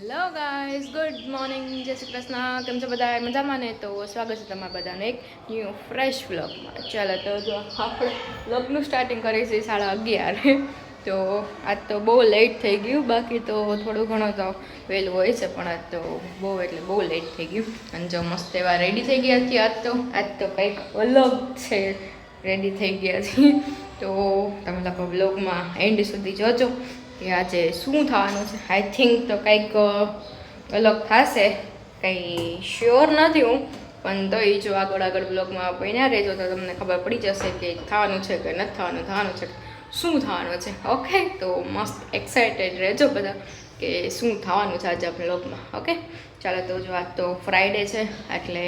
Hello guys, good morning, જય શ્રી કૃષ્ણ. કેમ છો બધા? મજામાં ને? તો સ્વાગત છે તમારા બધાને એક ન્યૂ ફ્રેશ વ્લોગમાં. ચાલો તો જો આપણે વ્લોગનું સ્ટાર્ટિંગ કરીએ છીએ 11:30. તો આજ તો બહુ લેટ થઈ ગયું, બાકી તો થોડું ઘણું તો વહેલું હોય છે, પણ આજ તો બહુ લેટ થઈ ગયું. અને જો મસ્ત એવા રેડી થઈ ગયા છીએ. આજ તો કંઈક અલગ છે, રેડી થઈ ગયા છીએ. તો તમે લોકો વ્લોગમાં એન્ડ સુધી જોજો કે આજે શું થવાનું છે. આઈ થિંક તો કંઈક અલગ થશે, કંઈ શ્યોર નથી હું, પણ તો એ જો આગળ બ્લોગમાં બન્યા રહેજો તો તમને ખબર પડી જશે કે થવાનું છે કે નથી થવાનું છે, શું થવાનું છે. ઓકે, તો મસ્ત એક્સાઇટેડ રહેજો બધા કે શું થવાનું છે આજે બ્લોગમાં. ઓકે, ચાલો તો જો આજ તો ફ્રાઈડે છે, એટલે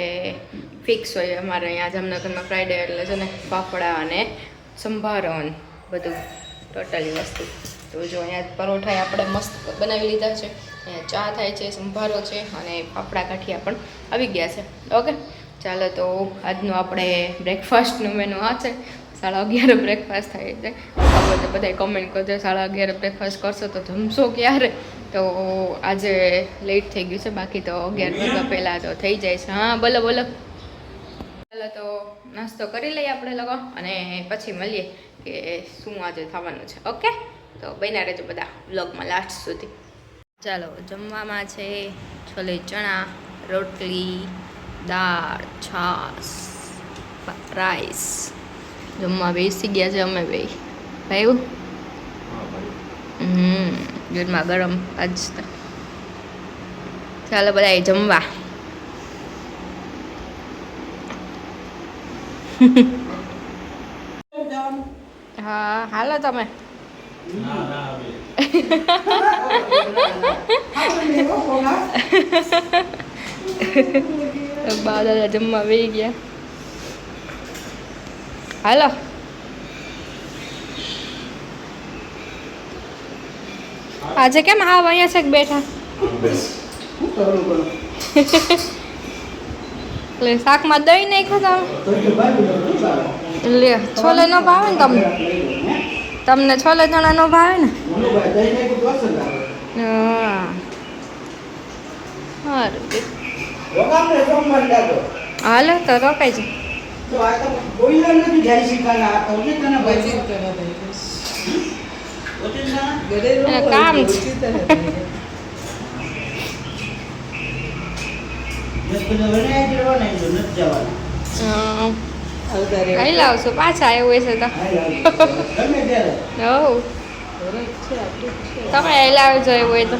ફિક્સ હોય અમારે અહીંયા જામનગરમાં ફ્રાઈડે એટલે છે ને ફાફડા અને સંભારો બધું ટોટલી વસ્તુ. તો જો અહીંયા પરોઠા આપણે મસ્ત બનાવી લીધા છે, અહીંયા ચા થાય છે, સંભારો છે અને ફાફડા ગાંઠિયા પણ આવી ગયા છે. ઓકે, ચાલો તો આજનું આપણે બ્રેકફાસ્ટનું મેનુ આ છે. 11:30 બ્રેકફાસ્ટ થાય છે. તો બધા કમેન્ટ કરજો 11:30 બ્રેકફાસ્ટ કરશો તો જમશો ક્યારે? તો આજે લેટ થઈ ગયું છે, બાકી તો 11 વાગ્યા પહેલાં તો થઈ જાય છે. હા, બોલો. ચાલો તો નાસ્તો કરી લઈએ આપણે લોકો અને પછી મળીએ કે શું આજે થવાનું છે. ઓકે, તો બન્યા રહેજો બધા વ્લોગમાં લાસ્ટ સુધી. ચાલો, જમવામાં છે છોલે ચણા, રોટલી, દાળ, છાશ, રાઈસ. જમવા બેસી ગયા છે અમે ભાઈ. ગરમા ગરમ આજ તો. ચાલો બધા જમવા. હા, હાલો તમે. બા દાદા જમવા બેસી ગયા. હાલો. આજે કેમ અહીંયા છે બેઠા? એટલે શાકમાં દહીં નહીં ખાતા? લે, છોલે ન ભાવે ને તમને છોલે ચણા ન ભાવે ને? હા, હાલો તો રોકાઈ છે. કામ કઈ લાવશો પાછા એવું હશે તો? તમે લાવજો એવું હોય તો.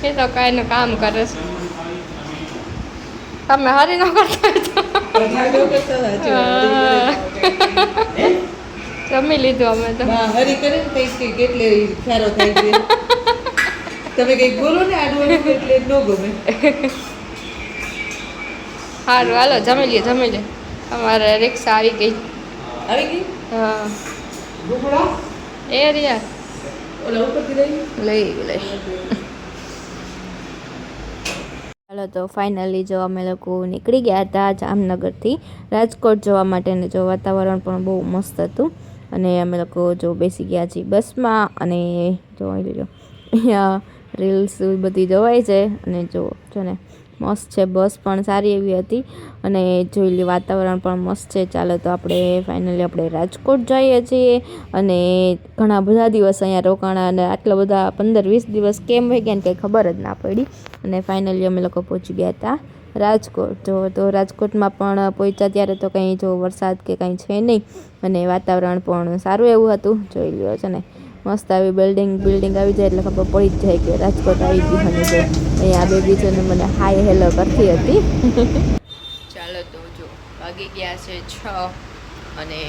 એ તો કઈનું કામ કરે છે. તમે હરી ન કરતા જમી લીધું અમે તો. હરી કરે ને કેટલે સારો થાય છે. તમે કઈક બોલો ને આડું એટલે ન ગમે. સારું, હાલો જમી લે. અમારે રિક્ષા આવી ગઈ. હા, એ રિયા ઓલા ઉપરથી લઈ. ચાલો તો ફાઇનલી જો અમે લોકો નીકળી ગયા હતા જામનગરથી રાજકોટ જવા માટે. ને જો વાતાવરણ પણ બહુ મસ્ત હતું અને અમે લોકો જો બેસી ગયા છીએ બસમાં અને જોઈ લો અહીંયા રીલ્સ બધી જોવાય છે અને જો ને મસ્ત છે. બસ પણ સારી એવી હતી અને જોઈ લો વાતાવરણ પણ મસ્ત છે. ચાલો તો ફાઇનલી આપણે રાજકોટ જઈએ છીએ અને ઘણા બધા દિવસ અહીંયા રોકાણા અને આટલા બધા 15-20 દિવસ કેમ વહી ગયા ને કંઈ ખબર જ ના પડી. અને ફાઇનલી અમે લોકો પહોંચી ગયા હતા રાજકોટ. તો રાજકોટમાં પણ પહોંચ્યા ત્યારે તો કંઈ જો વરસાદ કે કંઈ છે નહીં અને વાતાવરણ પણ સારું એવું હતું. જોઈ લ્યો છે ને મસ્ત આવી બિલ્ડિંગ આવી જાય એટલે ખબર પડી જ જાય કે રાજકોટ આવી ગયું. અને જો અહીંયા બેબી છે ને મને હાય હેલો કરતી હતી. ચાલો તો જો વાગી ગયા છે 6 અને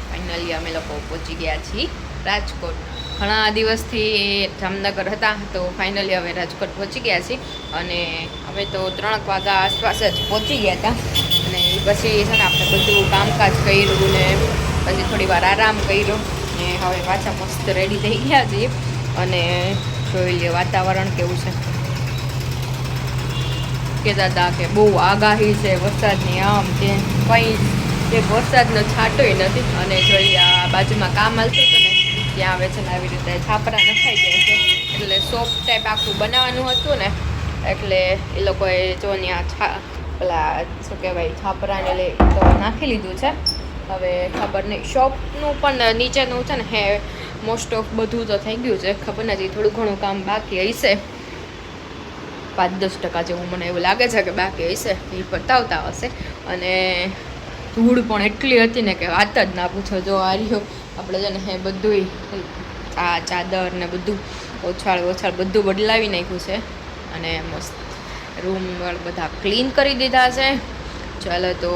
ફાઇનલી અમે લોકો પહોંચી ગયા છીએ રાજકોટ. ઘણા દિવસથી જામનગર હતા તો ફાઇનલી હવે રાજકોટ પહોંચી ગયા છીએ અને હવે તો 3 વાગ્યા આસપાસ જ પહોંચી ગયા હતા. અને પછી છે ને આપણે બધું કામકાજ કર્યું ને પછી થોડી વાર આરામ કર્યો ને હવે પાછા મસ્ત રેડી થઈ ગયા છીએ. અને જોઈ લે વાતાવરણ કેવું છે. કહેતા હતા કે બહુ આગાહી છે વરસાદની, આમ તેમ, કંઈ એક વરસાદનો છાંટોય નથી. અને જોઈએ આ બાજુમાં કામ હાલતું હતું ને ત્યાં આવે છે ને આવી રીતે છાપરા નખાઈ જાય છે સોપ ટાઈપ આખું બનાવવાનું હતું ને એટલે એ લોકોએ જો ત્યાં પેલા શું કહેવાય છાપરાને લઈ તો નાખી લીધું છે. હવે ખબર નહીં શોપનું પણ નીચેનું છે ને હે મોસ્ટ ઓફ બધું તો થઈ ગયું છે. ખબર નથી થોડું ઘણું કામ બાકી હશે, 5-10% જેવું મને એવું લાગે છે કે બાકી હશે, એ પતાવતા હશે. અને ધૂળ પણ એટલી હતી ને કે વાત જ ના પૂછો. જો આ રહ્યો આપણે છે ને હે બધુંય આ ચાદર ને બધું ઓછાળ બધું બદલાવી નાખ્યું છે અને મસ્ત રૂમ બધા ક્લીન કરી દીધા છે. ચાલો તો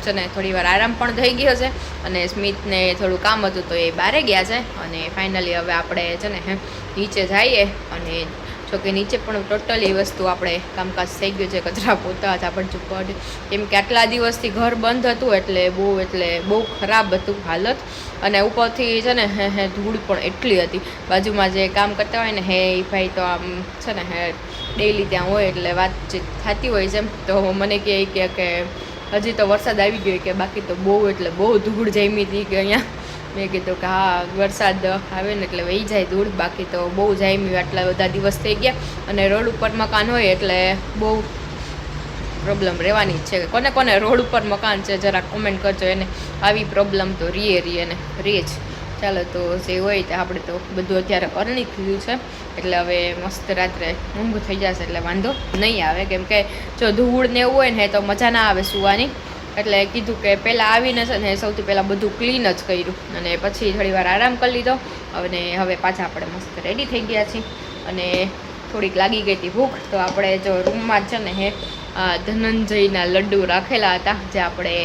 છે ને થોડી વાર આરામ પણ થઈ ગયો છે અને સ્મિતને થોડું કામ હતું તો એ બહાર ગયા છે. અને ફાઇનલી હવે આપણે છે ને નીચે જઈએ. અને જોકે નીચે પણ ટોટલી વસ્તુ આપણે કામકાજ થઈ ગયું છે, કચરા પોતા ઝાપડ ઝુપડ, કેમ કે આટલા દિવસથી ઘર બંધ હતું એટલે બહુ ખરાબ હતું હાલત. અને ઉપરથી છે ને હે ધૂળ પણ એટલી હતી. બાજુમાં જે કામ કરતા હોય ને હે એ ભાઈ તો આમ છે ને હે ડેઈલી ત્યાં હોય એટલે વાતચીત થતી હોય છે. તો મને કહે કે હજી તો વરસાદ આવી ગયો કે બાકી તો બહુ ધૂળ જામી હતી કે અહીંયા. મેં કીધું કે હા વરસાદ આવે ને એટલે વહી જાય ધૂળ, બાકી તો બહુ જામી આટલા બધા દિવસ થઈ ગયા. અને રોડ ઉપર મકાન હોય એટલે બહુ પ્રોબ્લેમ રહેવાની જ છે. કોને રોડ ઉપર મકાન છે જરા કોમેન્ટ કરજો, એને આવી પ્રોબ્લેમ તો રીએ ને રીએ જ. ચાલો તો જે હોય તે આપણે તો બધું અત્યારે કરણી થયું છે એટલે હવે મસ્ત રાત્રે ઊંઘ થઈ જશે એટલે વાંધો નહીં આવે. કેમ કે જો ધૂળ ને એવું હોય ને તો મજા ના આવે સુવાની. એટલે કીધું કે પહેલાં આવીને છે ને સૌથી પહેલાં બધું ક્લીન જ કર્યું અને પછી થોડી વાર આરામ કરી લીધો. અને હવે પાછા આપણે મસ્ત રેડી થઈ ગયા છીએ. અને થોડીક લાગી ગઈ હતી ભૂખ તો આપણે જો રૂમમાં છે ને હે ધનંજયના લડ્ડુ રાખેલા હતા જે આપણે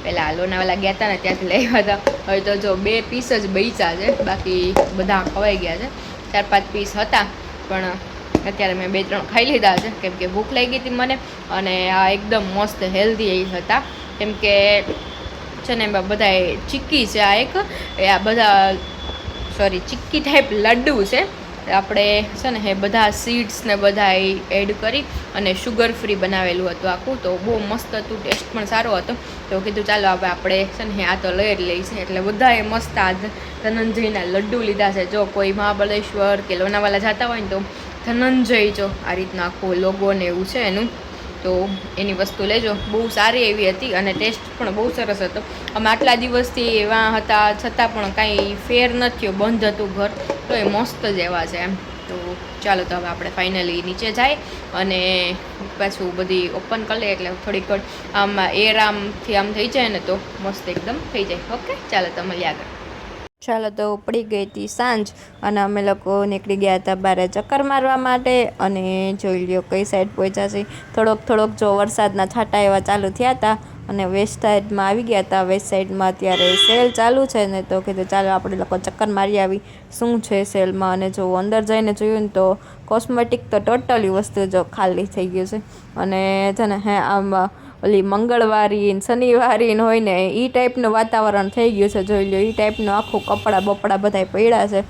પહેલાં લોનાવાલા ગયા હતા ને ત્યાંથી લઈ આવ્યા હતા. હવે તો જો 2 પીસ જ બચ્યા છે, બાકી બધા ખવાઈ ગયા છે. 4-5 પીસ હતા પણ અત્યારે મેં 2-3 ખાઈ લીધા છે કેમ કે ભૂખ લાગી હતી મને. અને આ એકદમ મસ્ત હેલ્ધી હતા કેમ કે છે ને બધા ચીક્કી છે. આ બધા ચીક્કી ટાઈપ લડ્ડુ છે. આપણે છે ને એ બધા સીડ્સ ને બધા એડ કરી અને શુગર ફ્રી બનાવેલું હતું આખું. તો બહુ મસ્ત હતું, ટેસ્ટ પણ સારો હતો. તો કીધું ચાલો હવે આપણે છે ને આ તો લઈ જ લઈશું. એટલે બધાએ મસ્ત આ ધનંજયના લડ્ડુ લીધા છે. જો કોઈ મહાબળેશ્વર કે લોનાવાલા જતા હોય ને તો ધનંજય જો આ રીતના આખું લોગો ને એવું છે એનું, તો એની વસ્તુ લેજો. બહુ સારી એવી હતી અને ટેસ્ટ પણ બહુ સરસ હતો. અમે આટલા દિવસથી એવા હતા છતાં પણ કાંઈ ફેર ન થયો, બંધ હતું ઘર, તો એ મસ્ત જ એવા છે એમ. તો ચાલો તો હવે આપણે ફાઇનલી નીચે જાય અને પાછું બધી ઓપન કરી લે એટલે થોડીક આમ એર આમથી આમ થઈ જાય ને તો મસ્ત એકદમ થઈ જાય. ઓકે ચાલો તો મળીએ આગળ. ચાલો તો પડી ગઈ હતી સાંજ અને અમે લોકો નીકળી ગયા હતા બહાર ચક્કર મારવા માટે. અને જોઈ લ્યો કઈ સાઈડ પહોંચ્યા છે. થોડોક જો વરસાદના છાંટા એવા ચાલુ થયા હતા અને વેસ્ટ સાઈડમાં આવી ગયા હતા. વેસ્ટ સાઈડમાં અત્યારે સેલ ચાલુ છે ને તો કીધું ચાલો આપણે લોકો ચક્કર મારી આવી શું છે સેલમાં. અને જો અંદર જઈને જોયું ને તો કોસ્મેટિક તો ટોટલી વસ્તુ જો ખાલી થઈ ગયું છે. અને છે ને હે આમ ઓલી મંગળવારી શનિવારી હોય ને એ ટાઈપનું વાતાવરણ થઈ ગયું છે. જોઈ લો એ ટાઈપનું આખું કપડાં બપડા બધા પડ્યા છે.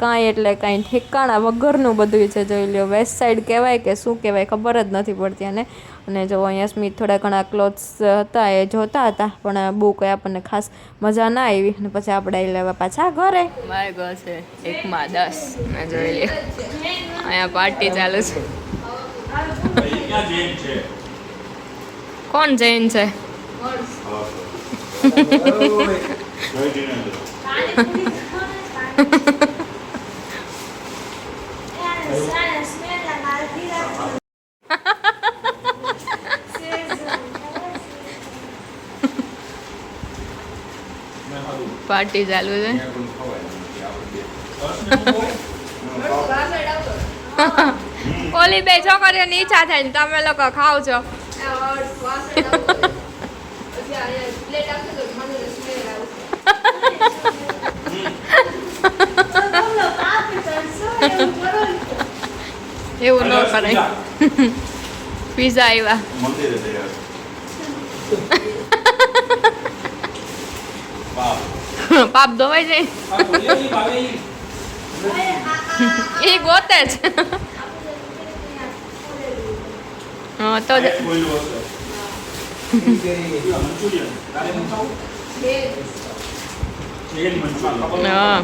કાંઈ એટલે કાંઈ ઠેકાણા વગરનું બધું છે. જોઈ લો વેસ્ટ સાઈડ કહેવાય કે શું કહેવાય ખબર જ નથી પડતી. અને જો અહીંયા સ્મિત થોડા ઘણા ક્લોથ્સ હતા એ જોતા હતા પણ બહુ કંઈ આપણને ખાસ મજા ના આવી. અને પછી આપણે આવી લેવા પાછા ઘરે. મારે ઘર છે 1:10 જોઈ લે અહીંયા પાર્ટી ચાલુ છે. કોણ જૈન છે? પાર્ટી ચાલુ છે. ઓલી 2 છોકરીઓની ઈચ્છા થાય ને તમે લોકો ખાવ છો. એવું ન કરાય. પીઝા આવ્યા. પાપ ધોવાઈ જાય એ ગોતે જ. હા તો હા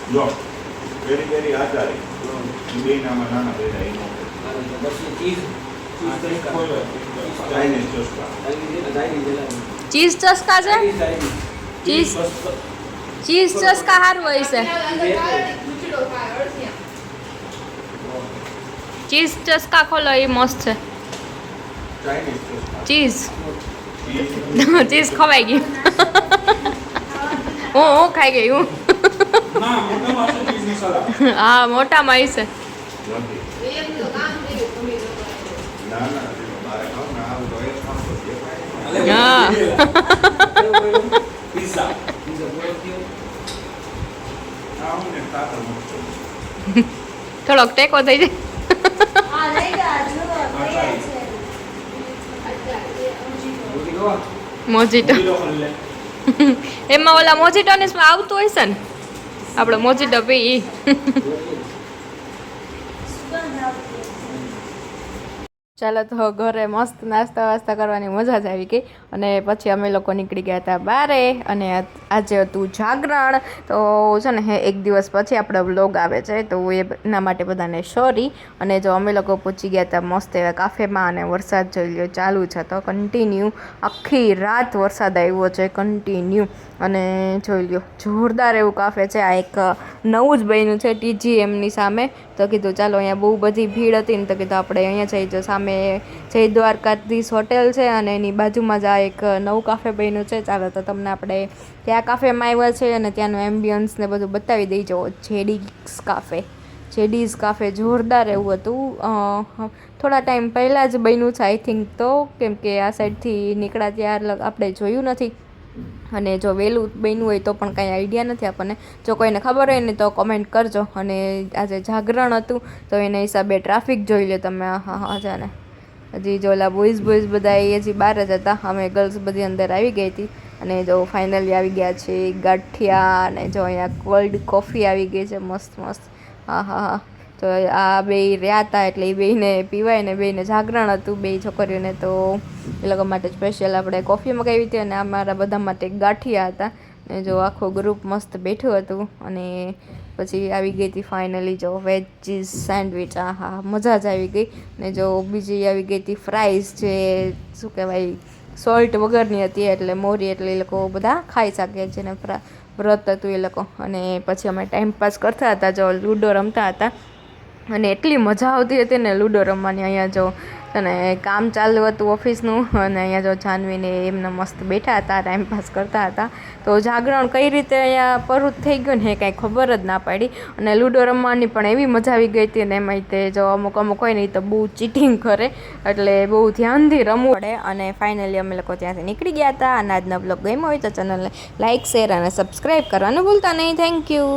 જો વેરી વેરી આચારી બે નાના બેટા એનો ચાઇનીઝ ચસ્કા ચીઝ ચસ્કા છે ચીઝ ચીઝ ચસ્કા સારું હોય છે ચીઝ ચસ્કા ખોલો એ મસ્ત છે ચાઇનીઝ ચસ્કા ચીઝ ચીઝ ખવાઈ ગઈ હું ખાઈ ગઈ હું ના મોટામાં છે ચીઝ મસાલા હા મોટામાં છે નથી ના ના મારે ખાવ ના આવું તો એક ખાવ તો જે ખાય હા પિઝા આ હું ને તાતા મસ્ત થોડોક ટેકો થઈ જાય મોજીટો એમાં ઓલા મોજીટો ને આવતું હોય છે ને આપણે મોજીટો પી ચાલો તો ઘરે મસ્ત નાસ્તા વાસ્તા કરવાની મજા જ આવી ગઈ અને પછી અમે લોકો નીકળી ગયા હતા બારે અને આજે હતું જાગરણ તો છે ને એક દિવસ પછી આપણે વ્લોગ આવે છે તો એના માટે બધાને સોરી અને જો અમે લોકો પહોંચી ગયા હતા મસ્ત એવા કાફેમાં અને વરસાદ જોઈ લ્યો ચાલુ છે તો કન્ટિન્યુ આખી રાત વરસાદ આવ્યો છે કન્ટિન્યુ અને જોઈ લ્યો જોરદાર એવું કાફે છે આ એક નવું જ બન્યું છે TGMની સામે તો કીધું ચાલો અહીંયા બહુ બધી ભીડ હતી ને તો કીધું આપણે અહીંયા જઈ જો સામે જય દ્વારકાધીશ હોટેલ છે અને એની બાજુમાં જ આ એક નવું કાફે બન્યું છે ચાલો તો તમને આપણે ત્યાં કાફેમાં આવ્યા છે અને ત્યાંનું એમ્બિયન્સ ને બધું બતાવી દઈ જાઓ જેડીઝ કાફે જોરદાર એવું હતું થોડા ટાઈમ પહેલાં જ બન્યું છે આઈ થિંક તો કેમ કે આ સાઈડથી નીકળ્યા ત્યાર આપણે જોયું નથી અને જો વહેલું બન્યું હોય તો પણ કાંઈ આઈડિયા નથી આપણને જો કોઈને ખબર હોય ને તો કોમેન્ટ કરજો અને આજે જાગરણ હતું તો એના હિસાબે ટ્રાફિક જોઈ લો તમે હા જાને હજી જો ઓલા બોಯ್સ બધા એ હજી બહાર જ હતા અમે ગર્લ્સ બધી અંદર આવી ગઈ હતી અને જો ફાઇનલી આવી ગયા છે ગાંઠિયા અને જો અહીંયા કોલ્ડ કોફી આવી ગઈ છે મસ્ત મસ્ત હા તો આ બે રહ્યા હતા એટલે એ બેને પીવાય ને બેને જાગરણ હતું બે છોકરીઓને તો એ લોકો માટે સ્પેશિયલ આપણે કોફી મગાવી હતી અને અમારા બધા માટે ગાંઠિયા હતા ને જો આખું ગ્રુપ મસ્ત બેઠું હતું અને પછી આવી ગઈ હતી ફાઇનલી જો વેજ ચીઝ સેન્ડવિચ હા મજા જ આવી ગઈ ને જો બીજી આવી ગઈ હતી ફ્રાઈઝ જે શું કહેવાય સોલ્ટ વગરની હતી એટલે મોરી એટલે એ લોકો બધા ખાઈ શકે જેને વ્રત હતું એ લોકો અને પછી અમે ટાઈમ પાસ કરતા હતા જો લૂડો રમતા હતા અને એટલી મજા આવતી હતી ને લૂડો રમવાની અહીંયા જો અને કામ ચાલુ હતું ઓફિસનું અને અહીંયા જો જાનવીને એમને મસ્ત બેઠા હતા ટાઈમ પાસ કરતા હતા તો જાગરણ કઈ રીતે અહીંયા પરું થઈ ગયું ને એ કાંઈ ખબર જ ના પડી અને લૂડો રમવાની પણ એવી મજા આવી ગઈ હતી ને એમાં તે જો અમુક હોય ને તો બહુ ચીટિંગ કરે એટલે બહુ ધ્યાનથી રમવું પડે અને ફાઇનલી અમે લોકો ત્યાંથી નીકળી ગયા હતા અને આજનો બ્લોગ ગમ્યો હોય તો ચેનલને લાઇક શેર અને સબસ્ક્રાઈબ કરવાનું ભૂલતા નહીં થેન્ક યુ